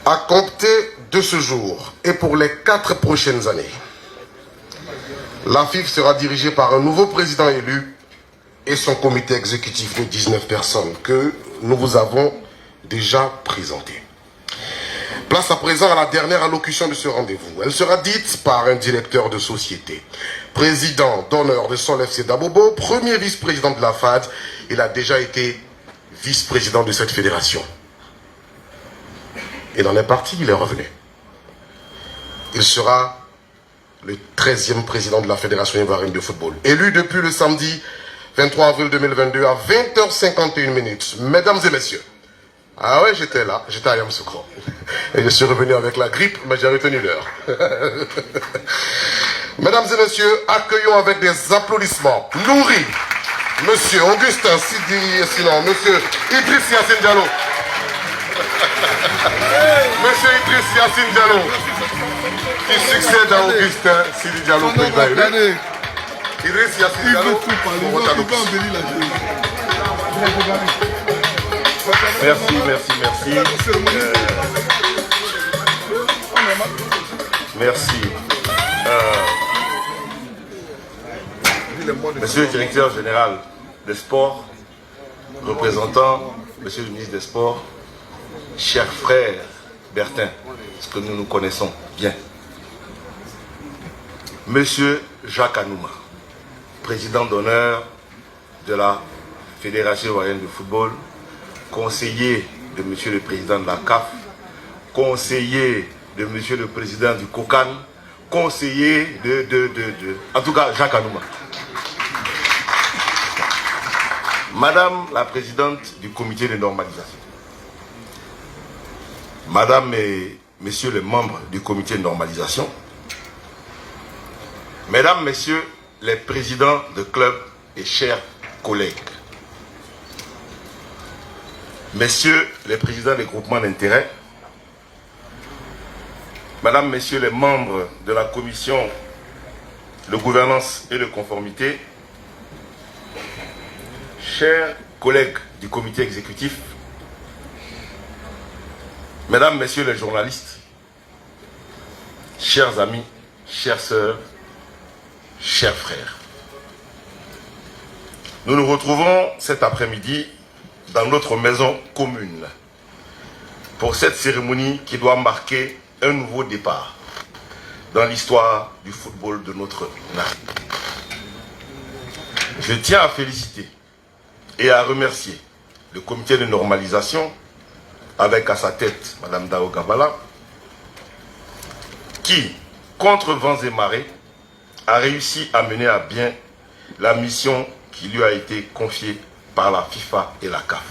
À compter de ce jour et pour les 4 prochaines années, la FIF sera dirigée par un nouveau président élu et son comité exécutif de 19 personnes que nous vous avons déjà présenté. Place à présent à la dernière allocution de ce rendez-vous. Elle sera dite par un directeur de société, président d'honneur de Sol FC d'Abobo, premier vice-président de la FAD. Il a déjà été vice-président de cette fédération. Il en est parti, il est revenu. Il sera le 13e président de la Fédération ivoirienne de football, élu depuis le samedi 23 avril 2022 à 20h51. Mesdames et messieurs, ah ouais, j'étais là, j'étais à Yamoussoukro. Et je suis revenu avec la grippe, mais j'ai retenu l'heure. Mesdames et messieurs, accueillons avec des applaudissements nourris Monsieur Augustin Sidi, sinon Monsieur Idriss Yassine Diallo. Monsieur Idriss Yassine Diallo, qui succède à Augustin Sidi Diallo, président élu. Idriss Yassine Diallo, Merci. Merci. Monsieur le directeur général des sports, représentant Monsieur le ministre des Sports, cher frère Bertin, ce que nous nous connaissons bien. Monsieur Jacques Anouma, président d'honneur de la Fédération ivoirienne de football, conseiller de Monsieur le Président de la CAF, conseiller de Monsieur le Président du COCAN, conseiller en tout cas, Jacques Anouma. Madame la Présidente du Comité de normalisation, Madame et Messieurs les membres du Comité de normalisation, Mesdames, Messieurs les présidents de clubs et chers collègues, Messieurs les présidents des groupements d'intérêt, Mesdames, Messieurs les membres de la commission de gouvernance et de conformité, chers collègues du comité exécutif, Mesdames, Messieurs les journalistes, chers amis, chères sœurs, chers frères, nous nous retrouvons cet après-midi dans notre maison commune pour cette cérémonie qui doit marquer un nouveau départ dans l'histoire du football de notre nation. Je tiens à féliciter et à remercier le comité de normalisation avec à sa tête Madame Dao Gabala qui, contre vents et marées, a réussi à mener à bien la mission qui lui a été confiée par la FIFA et la CAF.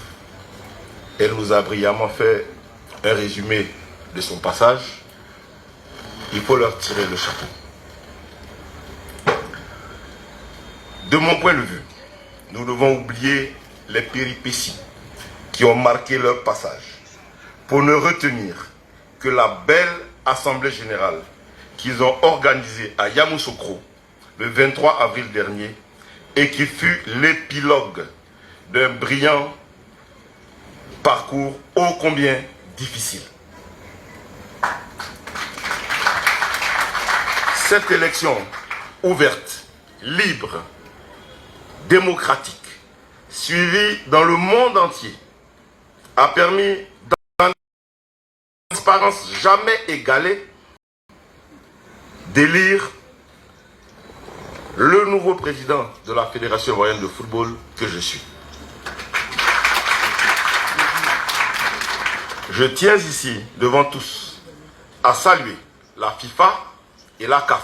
Elle nous a brillamment fait un résumé de son passage. Il faut leur tirer le chapeau. De mon point de vue, nous devons oublier les péripéties qui ont marqué leur passage pour ne retenir que la belle assemblée générale qu'ils ont organisée à Yamoussoukro le 23 avril dernier et qui fut l'épilogue d'un brillant parcours ô combien difficile. Cette élection ouverte, libre, démocratique, suivie dans le monde entier, a permis, dans une transparence jamais égalée, d'élire le nouveau président de la Fédération ivoirienne de football que je suis. Je tiens ici, devant tous, à saluer la FIFA et la CAF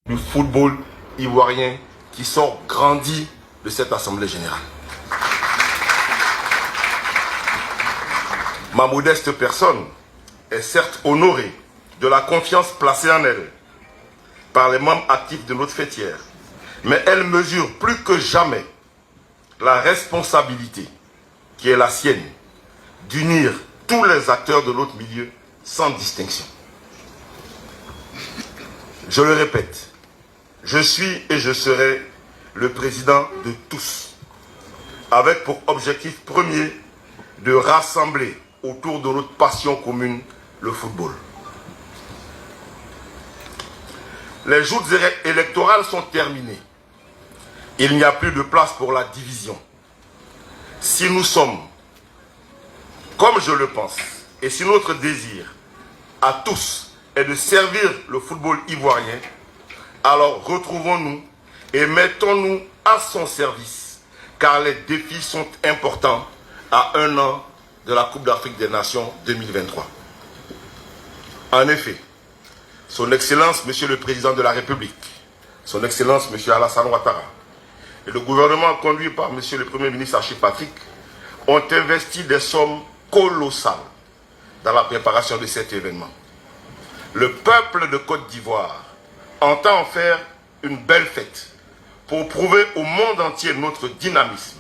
du football ivoirien qui sont grandis de cette Assemblée générale. Ma modeste personne est certes honorée de la confiance placée en elle par les membres actifs de notre fêtière, mais elle mesure plus que jamais la responsabilité qui est la sienne d'unir tous les acteurs de notre milieu sans distinction. Je le répète, je suis et je serai le président de tous, avec pour objectif premier de rassembler autour de notre passion commune le football. Les joutes électorales sont terminées. Il n'y a plus de place pour la division. Si nous sommes, comme je le pense, et si notre désir à tous est de servir le football ivoirien, alors retrouvons-nous et mettons-nous à son service, car les défis sont importants à 1 an de la Coupe d'Afrique des Nations 2023. En effet, Son Excellence, Monsieur le Président de la République, Son Excellence, Monsieur Alassane Ouattara, et le gouvernement conduit par Monsieur le Premier ministre Achille Patrick ont investi des sommes colossales dans la préparation de cet événement. Le peuple de Côte d'Ivoire entend en faire une belle fête pour prouver au monde entier notre dynamisme,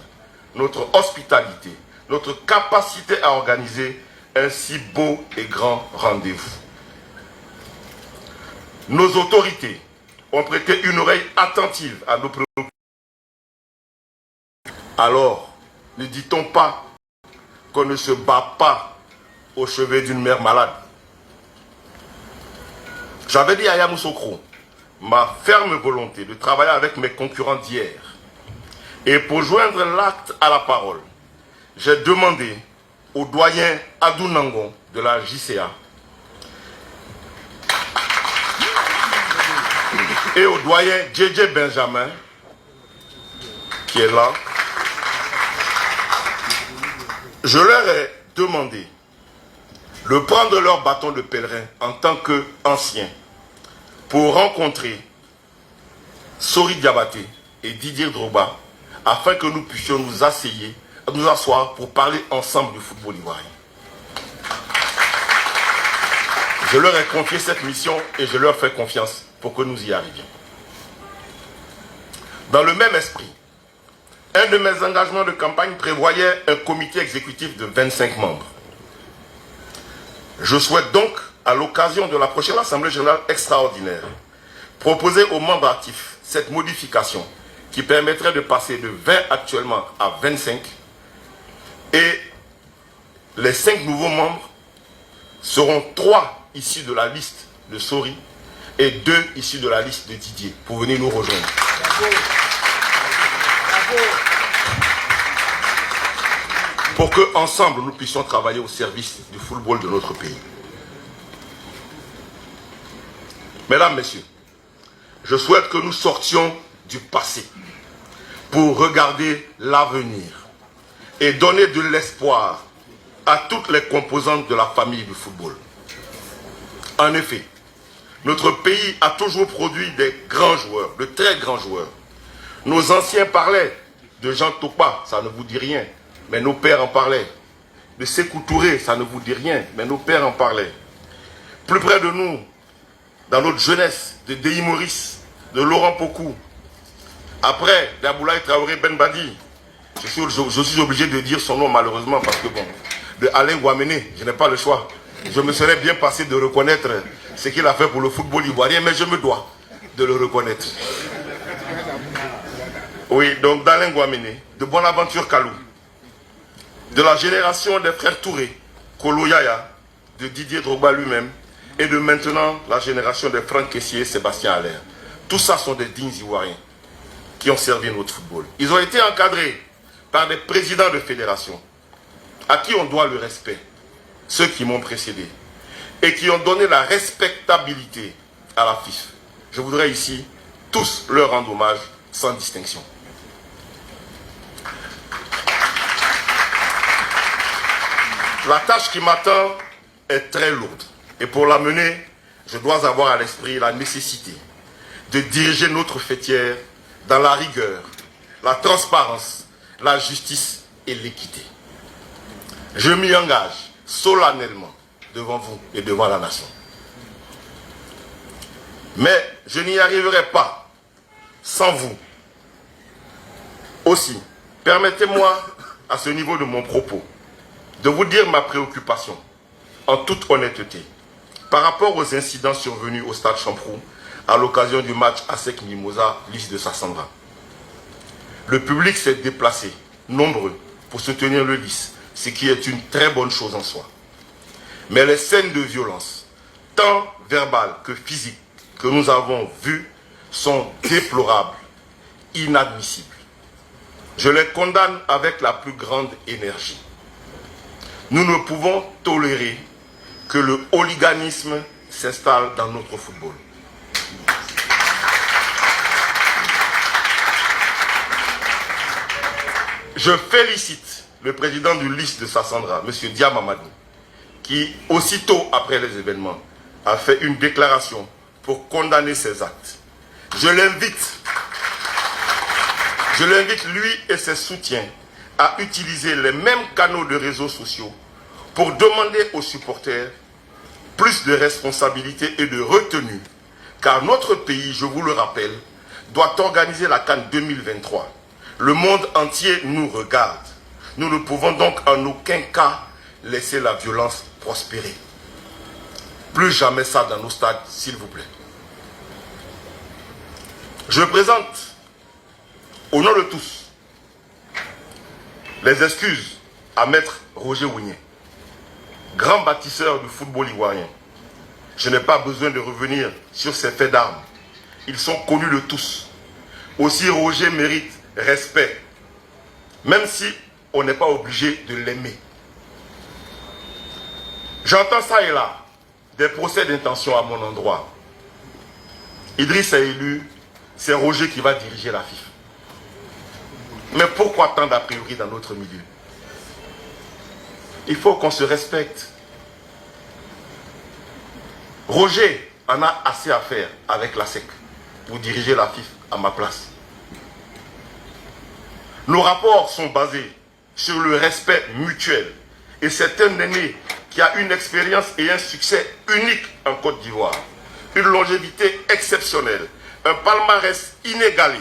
notre hospitalité, notre capacité à organiser un si beau et grand rendez-vous. Nos autorités ont prêté une oreille attentive à nos préoccupations. Alors, ne dit-on pas qu'on ne se bat pas au chevet d'une mère malade? J'avais dit à Yamoussoukro ma ferme volonté de travailler avec mes concurrents d'hier. Et pour joindre l'acte à la parole, j'ai demandé au doyen Adou Nangon de la JCA et au doyen JJ Benjamin, qui est là, je leur ai demandé de prendre leur bâton de pèlerin en tant qu'anciens pour rencontrer Sori Diabaté et Didier Drogba afin que nous puissions nous asseoir pour parler ensemble du football ivoirien. Je leur ai confié cette mission et je leur fais confiance pour que nous y arrivions. Dans le même esprit, un de mes engagements de campagne prévoyait un comité exécutif de 25 membres. Je souhaite donc, à l'occasion de la prochaine Assemblée générale extraordinaire, proposer aux membres actifs cette modification qui permettrait de passer de 20 actuellement à 25 et les 5 nouveaux membres seront 3 issus de la liste de Sori et 2 issus de la liste de Didier pour venir nous rejoindre. Pour que ensemble nous puissions travailler au service du football de notre pays. Mesdames, Messieurs, je souhaite que nous sortions du passé pour regarder l'avenir et donner de l'espoir à toutes les composantes de la famille du football. En effet, notre pays a toujours produit des grands joueurs, de très grands joueurs. Nos anciens parlaient de Jean Topa, ça ne vous dit rien, mais nos pères en parlaient. De Sékou Touré, ça ne vous dit rien, mais nos pères en parlaient. Plus près de nous, dans notre jeunesse, de Dehi Maurice, de Laurent Pokou. Après, d'Aboulaye Traoré Ben Badi. Je suis obligé de dire son nom malheureusement parce que bon, de Alain Ouamene, je n'ai pas le choix. Je me serais bien passé de reconnaître ce qu'il a fait pour le football ivoirien, mais je me dois de le reconnaître. Oui, donc d'Alain Ouamene, de Bonaventure Kalou, de la génération des frères Touré, Kolo Yaya, de Didier Drogba lui-même, et de maintenant la génération des Franck Kessié et Sébastien Haller. Tout ça sont des dignes Ivoiriens qui ont servi notre football. Ils ont été encadrés par des présidents de fédération à qui on doit le respect, ceux qui m'ont précédé, et qui ont donné la respectabilité à la FIF. Je voudrais ici tous leur rendre hommage sans distinction. La tâche qui m'attend est très lourde. Et pour la mener, je dois avoir à l'esprit la nécessité de diriger notre fêtière dans la rigueur, la transparence, la justice et l'équité. Je m'y engage solennellement devant vous et devant la nation. Mais je n'y arriverai pas sans vous. Aussi, permettez-moi, à ce niveau de mon propos, de vous dire ma préoccupation, en toute honnêteté, par rapport aux incidents survenus au stade Champrou à l'occasion du match ASEC Mimosa, Lys de Sassandra. Le public s'est déplacé, nombreux, pour soutenir le Lys, ce qui est une très bonne chose en soi. Mais les scènes de violence, tant verbales que physiques, que nous avons vues, sont déplorables, inadmissibles. Je les condamne avec la plus grande énergie. Nous ne pouvons tolérer que le hooliganisme s'installe dans notre football. Je félicite le président du LIS de Sassandra, M. Diamamadou, qui, aussitôt après les événements, a fait une déclaration pour condamner ces actes. Je l'invite, lui et ses soutiens, à utiliser les mêmes canaux de réseaux sociaux pour demander aux supporters plus de responsabilité et de retenue, car notre pays, je vous le rappelle, doit organiser la CAN 2023. Le monde entier nous regarde. Nous ne pouvons donc en aucun cas laisser la violence prospérer. Plus jamais ça dans nos stades, s'il vous plaît. Je présente, au nom de tous, les excuses à Maître Roger Ougné, grand bâtisseur du football ivoirien. Je n'ai pas besoin de revenir sur ces faits d'armes. Ils sont connus de tous. Aussi, Roger mérite respect, même si on n'est pas obligé de l'aimer. J'entends ça et là, des procès d'intention à mon endroit. Idriss est élu, c'est Roger qui va diriger la FIFA. Mais pourquoi tant d'a priori dans notre milieu? Il faut qu'on se respecte. Roger en a assez à faire avec la SEC pour diriger la FIFA à ma place. Nos rapports sont basés sur le respect mutuel. Et c'est un aîné qui a une expérience et un succès unique en Côte d'Ivoire. Une longévité exceptionnelle, un palmarès inégalé,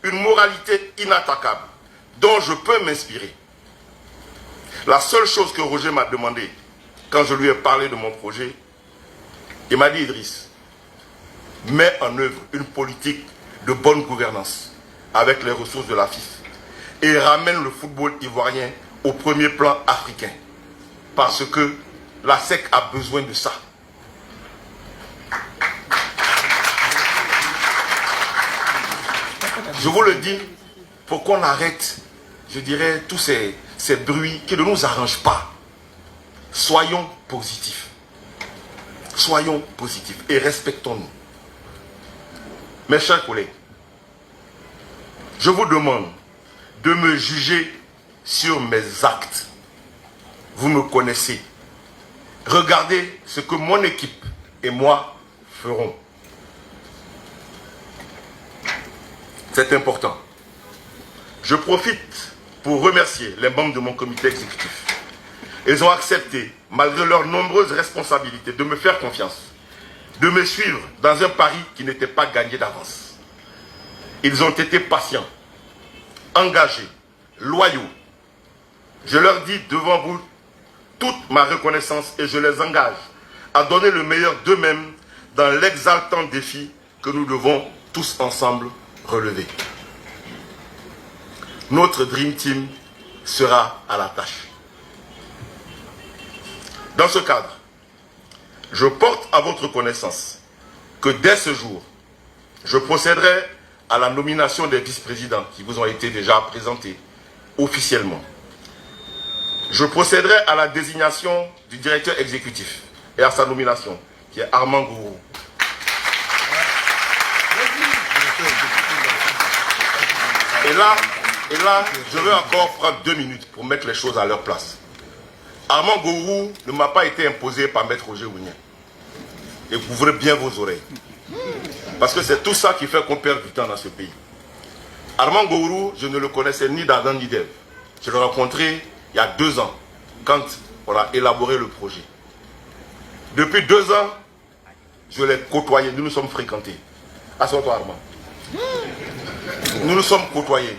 une moralité inattaquable dont je peux m'inspirer. La seule chose que Roger m'a demandé quand je lui ai parlé de mon projet, il m'a dit: Idriss, mets en œuvre une politique de bonne gouvernance avec les ressources de la FIFA et ramène le football ivoirien au premier plan africain. Parce que la SEC a besoin de ça. Je vous le dis pour qu'on arrête, je dirais, tous ces bruits qui ne nous arrangent pas. Soyons positifs. Soyons positifs et respectons-nous. Mes chers collègues, je vous demande de me juger sur mes actes. Vous me connaissez. Regardez ce que mon équipe et moi ferons. C'est important. Je profite pour remercier les membres de mon comité exécutif. Ils ont accepté, malgré leurs nombreuses responsabilités, de me faire confiance, de me suivre dans un pari qui n'était pas gagné d'avance. Ils ont été patients, engagés, loyaux. Je leur dis devant vous toute ma reconnaissance et je les engage à donner le meilleur d'eux-mêmes dans l'exaltant défi que nous devons tous ensemble relever. Notre Dream Team sera à la tâche. Dans ce cadre, je porte à votre connaissance que dès ce jour, je procéderai à la nomination des vice-présidents qui vous ont été déjà présentés officiellement. Je procéderai à la désignation du directeur exécutif et à sa nomination, qui est Armand Gourou. Et là, je vais encore prendre 2 minutes pour mettre les choses à leur place. Armand Gourou ne m'a pas été imposé par Maître Roger Ougné. Et couvrez bien vos oreilles. Parce que c'est tout ça qui fait qu'on perd du temps dans ce pays. Armand Gourou, je ne le connaissais ni d'Adam ni d'Ève. Je l'ai rencontré il y a 2 ans, quand on a élaboré le projet. Depuis 2 ans, je l'ai côtoyé, nous nous sommes fréquentés. Assois-toi, Armand. Nous nous sommes côtoyés.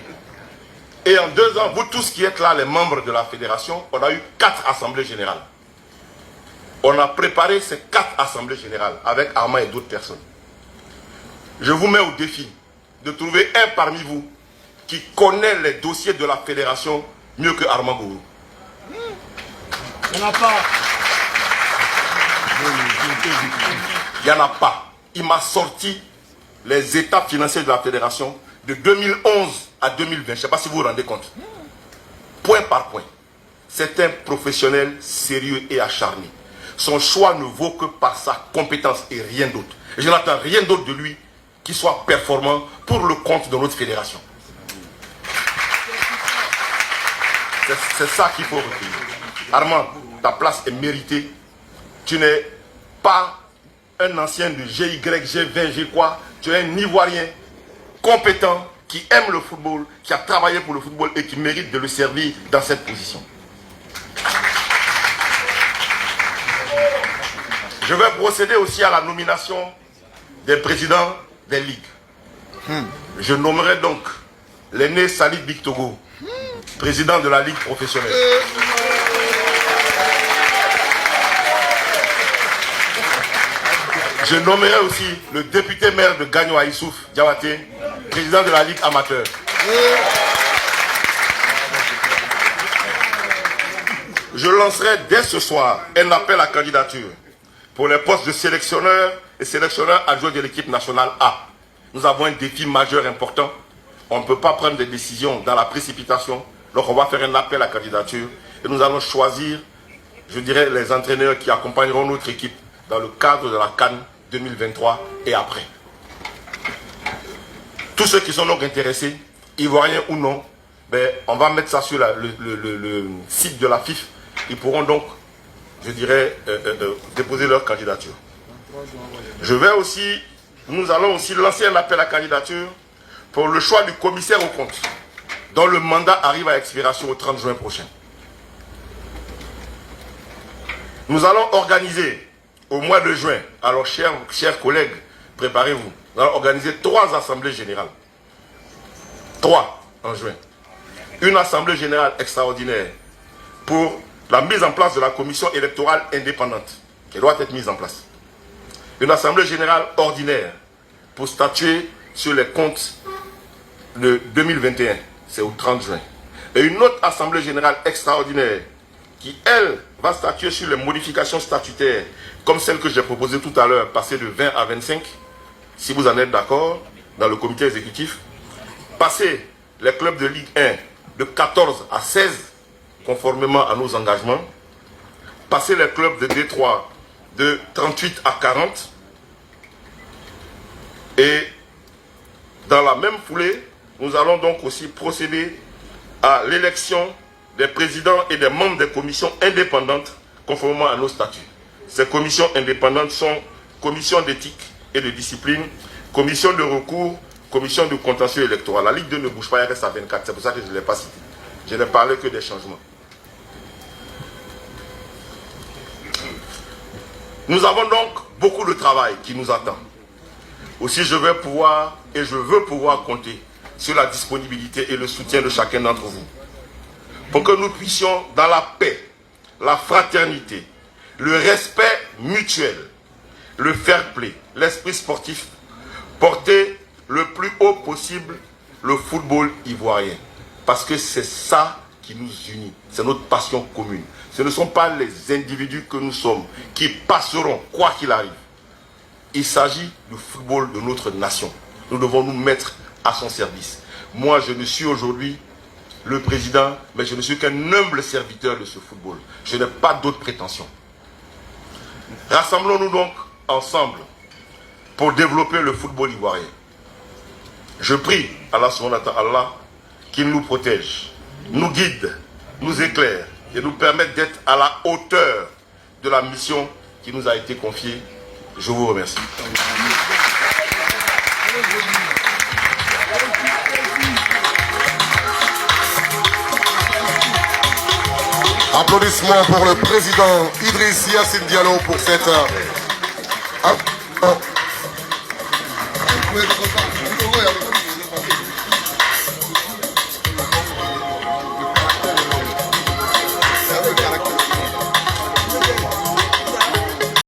Et en 2 ans, vous tous qui êtes là, les membres de la fédération, on a eu 4 assemblées générales. On a préparé ces 4 assemblées générales avec Armand et d'autres personnes. Je vous mets au défi de trouver un parmi vous qui connaît les dossiers de la fédération mieux que Armand Gourou. Il n'y en a pas. Il n'y en a pas. Il m'a sorti les états financiers de la fédération de 2011 à 2020. Je ne sais pas si vous vous rendez compte. Point par point. C'est un professionnel sérieux et acharné. Son choix ne vaut que par sa compétence et rien d'autre. Et je n'attends rien d'autre de lui qui soit performant pour le compte de notre fédération. C'est ça qu'il faut retenir. Armand, ta place est méritée. Tu n'es pas un ancien de GY, G20, G quoi. Tu es un Ivoirien compétent qui aime le football, qui a travaillé pour le football et qui mérite de le servir dans cette position. Je vais procéder aussi à la nomination des présidents des ligues. Je nommerai donc l'aîné Salif Bictogo, président de la ligue professionnelle. Je nommerai aussi le député maire de Gagno Aïssouf, Diawaté, président de la ligue amateur. Je lancerai dès ce soir un appel à candidature pour les postes de sélectionneur et sélectionneur adjoint de l'équipe nationale A. Nous avons un défi majeur important. On ne peut pas prendre des décisions dans la précipitation. Donc on va faire un appel à candidature et nous allons choisir, je dirais, les entraîneurs qui accompagneront notre équipe dans le cadre de la CAN 2023 et après. Tous ceux qui sont donc intéressés, ivoiriens ou non, ben, on va mettre ça sur le site de la FIF. Ils pourront donc, je dirais, déposer leur candidature. Nous allons aussi lancer un appel à candidature pour le choix du commissaire aux comptes, dont le mandat arrive à expiration au 30 juin prochain. Nous allons organiser au mois de juin, alors chers collègues, préparez-vous, nous allons organiser 3 assemblées générales. 3 en juin. Une assemblée générale extraordinaire pour la mise en place de la commission électorale indépendante, qui doit être mise en place. Une assemblée générale ordinaire pour statuer sur les comptes de 2021, c'est au 30 juin. Et une autre assemblée générale extraordinaire qui, elle, va statuer sur les modifications statutaires, comme celle que j'ai proposée tout à l'heure, passer de 20 à 25, si vous en êtes d'accord, dans le comité exécutif, passer les clubs de Ligue 1 de 14 à 16, conformément à nos engagements, passer les clubs de D3 de 38 à 40, et dans la même foulée, nous allons donc aussi procéder à l'élection des présidents et des membres des commissions indépendantes conformément à nos statuts. Ces commissions indépendantes sont commission d'éthique et de discipline, commission de recours, commission de contentieux électoral. La Ligue 2 ne bouge pas, elle reste à 24, c'est pour ça que je ne l'ai pas cité. Je n'ai parlé que des changements. Nous avons donc beaucoup de travail qui nous attend. Aussi, je veux pouvoir compter sur la disponibilité et le soutien de chacun d'entre vous pour que nous puissions, dans la paix, la fraternité, le respect mutuel, le fair play, l'esprit sportif, porter le plus haut possible le football ivoirien. Parce que c'est ça qui nous unit, c'est notre passion commune. Ce ne sont pas les individus que nous sommes qui passeront, quoi qu'il arrive. Il s'agit du football de notre nation. Nous devons nous mettre à son service. Moi, je ne suis aujourd'hui le président, mais je ne suis qu'un humble serviteur de ce football. Je n'ai pas d'autres prétentions. Rassemblons-nous donc ensemble pour développer le football ivoirien. Je prie Allah subhanahu wa ta'ala qu'il nous protège, nous guide, nous éclaire et nous permette d'être à la hauteur de la mission qui nous a été confiée. Je vous remercie. Applaudissements pour le président Idriss Yassine Diallo pour cette...